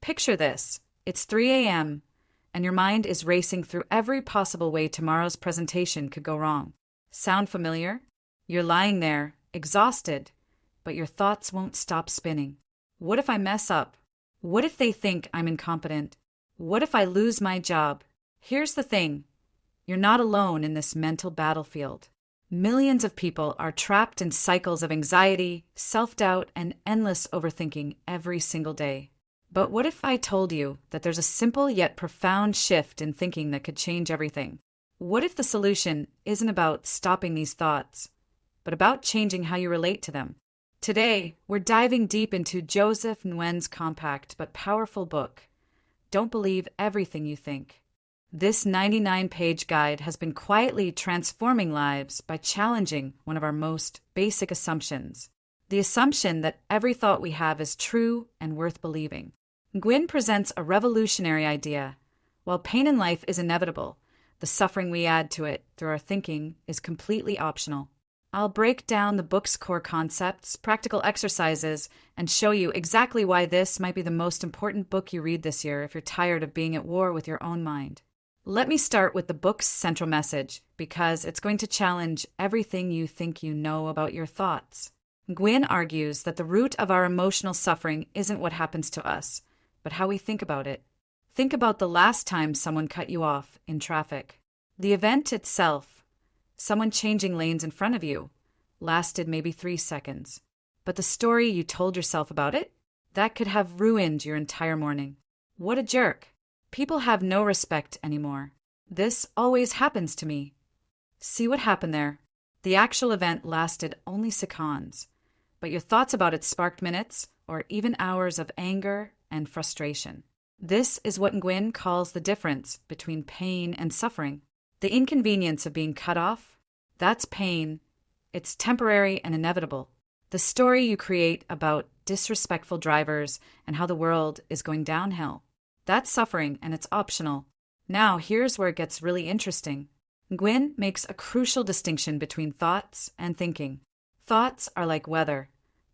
Picture this. It's 3 a.m., and your mind is racing through every possible way tomorrow's presentation could go wrong. Sound familiar? You're lying there, exhausted, but your thoughts won't stop spinning. What if I mess up? What if they think I'm incompetent? What if I lose my job? Here's the thing. You're not alone in this mental battlefield. Millions of people are trapped in cycles of anxiety, self-doubt, and endless overthinking every single day. But what if I told you that there's a simple yet profound shift in thinking that could change everything? What if the solution isn't about stopping these thoughts, but about changing how you relate to them? Today, we're diving deep into Joseph Nguyen's compact but powerful book, Don't Believe Everything You Think. This 99-page guide has been quietly transforming lives by challenging one of our most basic assumptions, the assumption that every thought we have is true and worth believing. Nguyen presents a revolutionary idea. While pain in life is inevitable, the suffering we add to it through our thinking is completely optional. I'll break down the book's core concepts, practical exercises, and show you exactly why this might be the most important book you read this year if you're tired of being at war with your own mind. Let me start with the book's central message, because it's going to challenge everything you think you know about your thoughts. Nguyen argues that the root of our emotional suffering isn't what happens to us, but how we think about it. Think about the last time someone cut you off in traffic. The event itself, someone changing lanes in front of you, lasted maybe 3 seconds. But the story you told yourself about it, that could have ruined your entire morning. What a jerk. People have no respect anymore. This always happens to me. See what happened there? The actual event lasted only seconds, but your thoughts about it sparked minutes or even hours of anger and frustration. This is what Nguyen calls the difference between pain and suffering. The inconvenience of being cut off, that's pain. It's temporary and inevitable. The story you create about disrespectful drivers and how the world is going downhill, that's suffering, and it's optional. Now, here's where it gets really interesting. Nguyen makes a crucial distinction between thoughts and thinking. Thoughts are like weather.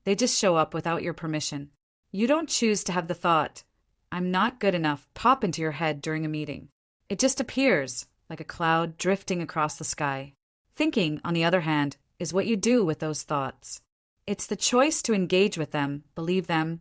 They just show up without your permission. You don't choose to have the thought, "I'm not good enough," pop into your head during a meeting. It just appears, like a cloud drifting across the sky. Thinking, on the other hand, is what you do with those thoughts. It's the choice to engage with them, believe them,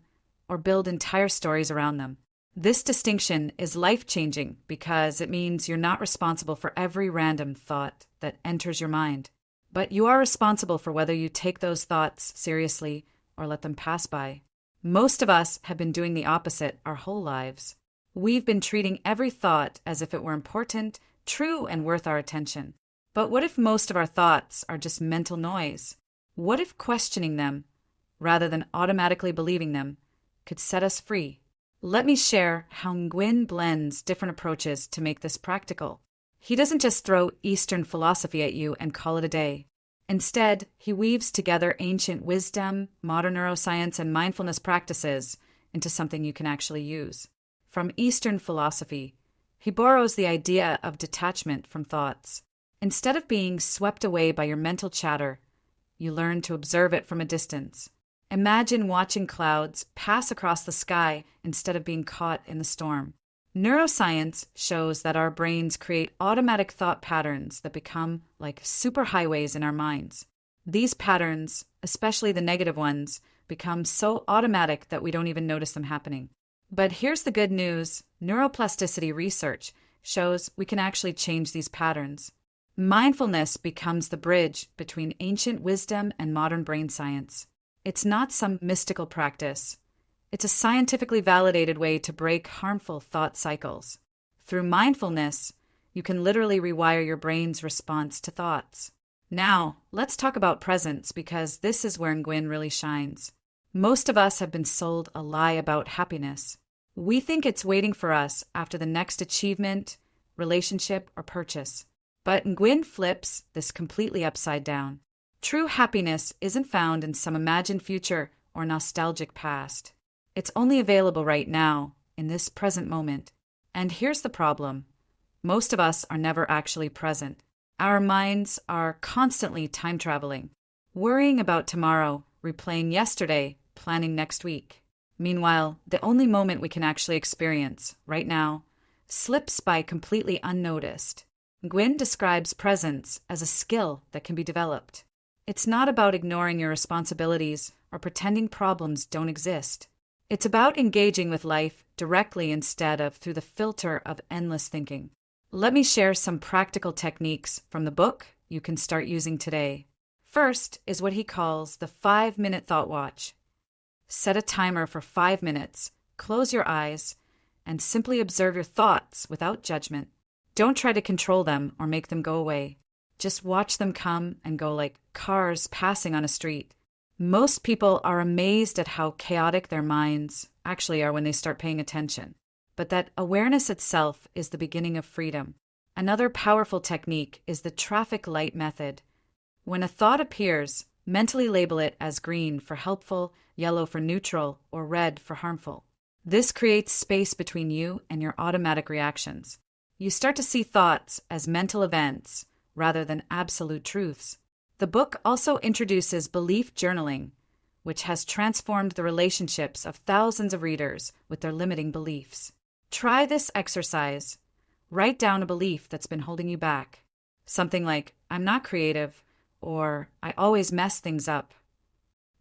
or build entire stories around them. This distinction is life-changing because it means you're not responsible for every random thought that enters your mind, but you are responsible for whether you take those thoughts seriously or let them pass by. Most of us have been doing the opposite our whole lives. We've been treating every thought as if it were important, true, and worth our attention. But what if most of our thoughts are just mental noise? What if questioning them, rather than automatically believing them, could set us free? Let me share how Nguyen blends different approaches to make this practical. He doesn't just throw Eastern philosophy at you and call it a day. Instead, he weaves together ancient wisdom, modern neuroscience, and mindfulness practices into something you can actually use. From Eastern philosophy, he borrows the idea of detachment from thoughts. Instead of being swept away by your mental chatter, you learn to observe it from a distance. Imagine watching clouds pass across the sky instead of being caught in the storm. Neuroscience shows that our brains create automatic thought patterns that become like superhighways in our minds. These patterns, especially the negative ones, become so automatic that we don't even notice them happening. But here's the good news. Neuroplasticity research shows we can actually change these patterns. Mindfulness becomes the bridge between ancient wisdom and modern brain science. It's not some mystical practice. It's a scientifically validated way to break harmful thought cycles. Through mindfulness, you can literally rewire your brain's response to thoughts. Now, let's talk about presence, because this is where Nguyen really shines. Most of us have been sold a lie about happiness. We think it's waiting for us after the next achievement, relationship, or purchase. But Nguyen flips this completely upside down. True happiness isn't found in some imagined future or nostalgic past. It's only available right now, in this present moment. And here's the problem. Most of us are never actually present. Our minds are constantly time traveling, worrying about tomorrow, replaying yesterday, planning next week. Meanwhile, the only moment we can actually experience, right now, slips by completely unnoticed. Nguyen describes presence as a skill that can be developed. It's not about ignoring your responsibilities or pretending problems don't exist. It's about engaging with life directly instead of through the filter of endless thinking. Let me share some practical techniques from the book you can start using today. First is what he calls the 5-minute thought watch. Set a timer for 5 minutes, close your eyes, and simply observe your thoughts without judgment. Don't try to control them or make them go away. Just watch them come and go like cars passing on a street. Most people are amazed at how chaotic their minds actually are when they start paying attention. But that awareness itself is the beginning of freedom. Another powerful technique is the traffic light method. When a thought appears, mentally label it as green for helpful, yellow for neutral, or red for harmful. This creates space between you and your automatic reactions. You start to see thoughts as mental events rather than absolute truths. The book also introduces belief journaling, which has transformed the relationships of thousands of readers with their limiting beliefs. Try this exercise. Write down a belief that's been holding you back. Something like, I'm not creative, or I always mess things up.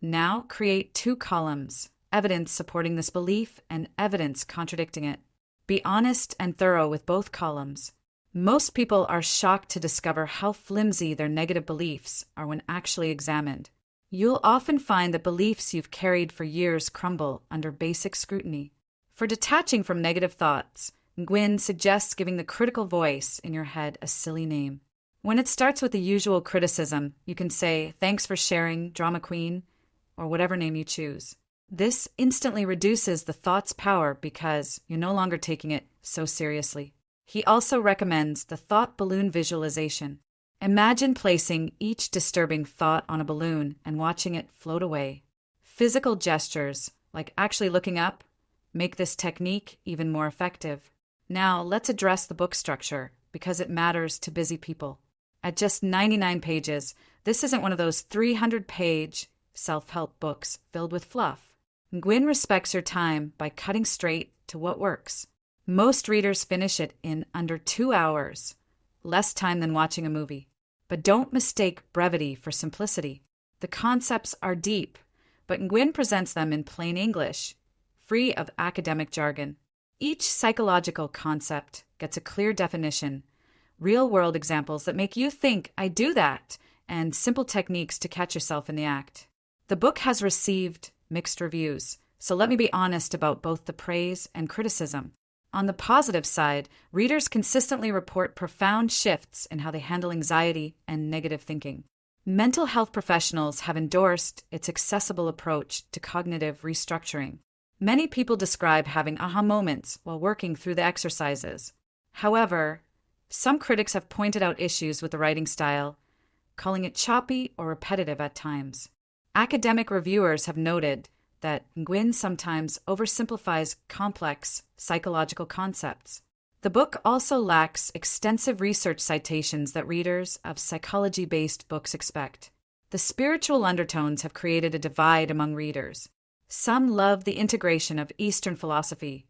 Now create 2 columns, evidence supporting this belief and evidence contradicting it. Be honest and thorough with both columns. Most people are shocked to discover how flimsy their negative beliefs are when actually examined. You'll often find that beliefs you've carried for years crumble under basic scrutiny. For detaching from negative thoughts, Nguyen suggests giving the critical voice in your head a silly name. When it starts with the usual criticism, you can say, thanks for sharing, drama queen, or whatever name you choose. This instantly reduces the thought's power because you're no longer taking it so seriously. He also recommends the thought balloon visualization. Imagine placing each disturbing thought on a balloon and watching it float away. Physical gestures, like actually looking up, make this technique even more effective. Now, let's address the book structure because it matters to busy people. At just 99 pages, this isn't one of those 300-page self-help books filled with fluff. Nguyen respects your time by cutting straight to what works. Most readers finish it in under 2 hours, less time than watching a movie. But don't mistake brevity for simplicity. The concepts are deep, but Nguyen presents them in plain English, free of academic jargon. Each psychological concept gets a clear definition, real-world examples that make you think, I do that, and simple techniques to catch yourself in the act. The book has received mixed reviews, so let me be honest about both the praise and criticism. On the positive side, readers consistently report profound shifts in how they handle anxiety and negative thinking. Mental health professionals have endorsed its accessible approach to cognitive restructuring. Many people describe having aha moments while working through the exercises. However, some critics have pointed out issues with the writing style, calling it choppy or repetitive at times. Academic reviewers have noted that Nguyen sometimes oversimplifies complex psychological concepts. The book also lacks extensive research citations that readers of psychology-based books expect. The spiritual undertones have created a divide among readers. Some love the integration of Eastern philosophy,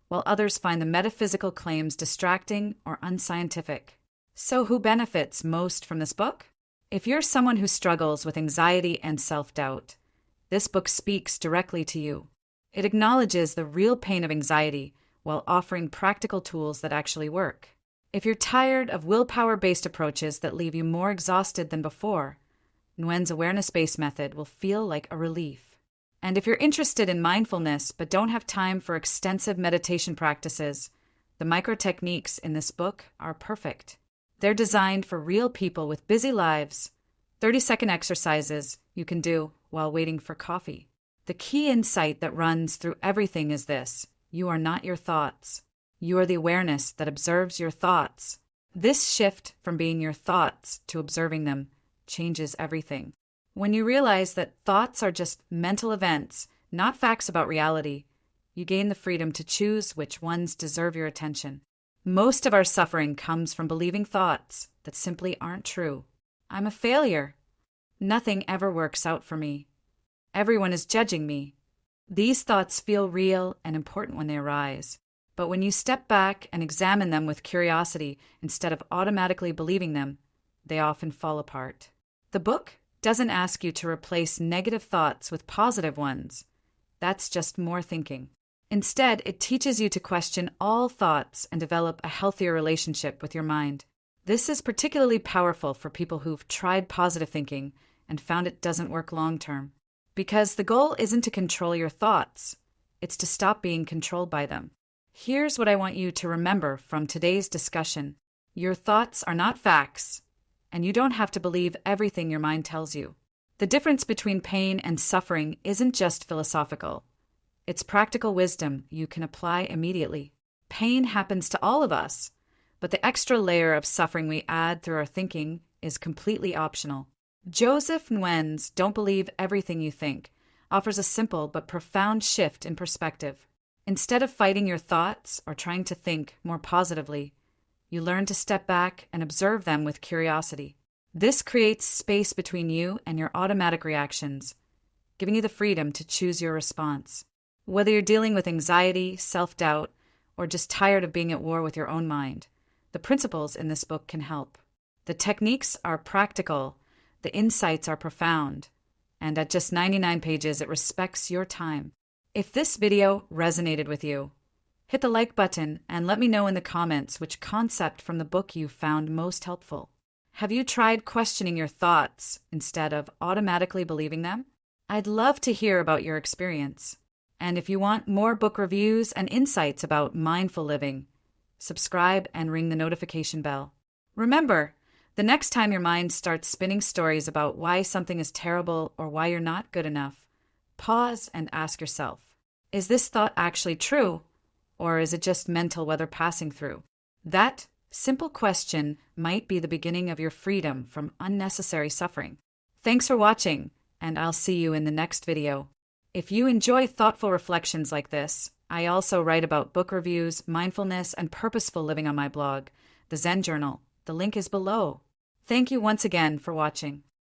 while others find the metaphysical claims distracting or unscientific. So who benefits most from this book? If you're someone who struggles with anxiety and self-doubt, this book speaks directly to you. It acknowledges the real pain of anxiety while offering practical tools that actually work. If you're tired of willpower-based approaches that leave you more exhausted than before, Nguyen's awareness-based method will feel like a relief. And if you're interested in mindfulness but don't have time for extensive meditation practices, the micro techniques in this book are perfect. They're designed for real people with busy lives, 30-second exercises you can do while waiting for coffee. The key insight that runs through everything is this: you are not your thoughts. You are the awareness that observes your thoughts. This shift from being your thoughts to observing them changes everything. When you realize that thoughts are just mental events, not facts about reality, you gain the freedom to choose which ones deserve your attention. Most of our suffering comes from believing thoughts that simply aren't true. I'm a failure. Nothing ever works out for me. Everyone is judging me. These thoughts feel real and important when they arise. But when you step back and examine them with curiosity instead of automatically believing them, they often fall apart. The book doesn't ask you to replace negative thoughts with positive ones. That's just more thinking. Instead, it teaches you to question all thoughts and develop a healthier relationship with your mind. This is particularly powerful for people who've tried positive thinking and found it doesn't work long term. Because the goal isn't to control your thoughts, it's to stop being controlled by them. Here's what I want you to remember from today's discussion. Your thoughts are not facts, and you don't have to believe everything your mind tells you. The difference between pain and suffering isn't just philosophical. It's practical wisdom you can apply immediately. Pain happens to all of us, but the extra layer of suffering we add through our thinking is completely optional. Joseph Nguyen's "Don't Believe Everything You Think" offers a simple but profound shift in perspective. Instead of fighting your thoughts or trying to think more positively, you learn to step back and observe them with curiosity. This creates space between you and your automatic reactions, giving you the freedom to choose your response. Whether you're dealing with anxiety, self-doubt, or just tired of being at war with your own mind, the principles in this book can help. The techniques are practical, the insights are profound, and at just 99 pages, it respects your time. If this video resonated with you, hit the like button and let me know in the comments which concept from the book you found most helpful. Have you tried questioning your thoughts instead of automatically believing them? I'd love to hear about your experience. And if you want more book reviews and insights about mindful living, subscribe and ring the notification bell. Remember, the next time your mind starts spinning stories about why something is terrible or why you're not good enough, pause and ask yourself, is this thought actually true, or is it just mental weather passing through? That simple question might be the beginning of your freedom from unnecessary suffering. Thanks for watching, and I'll see you in the next video. If you enjoy thoughtful reflections like this, I also write about book reviews, mindfulness, and purposeful living on my blog, The Zen Journal. The link is below. Thank you once again for watching.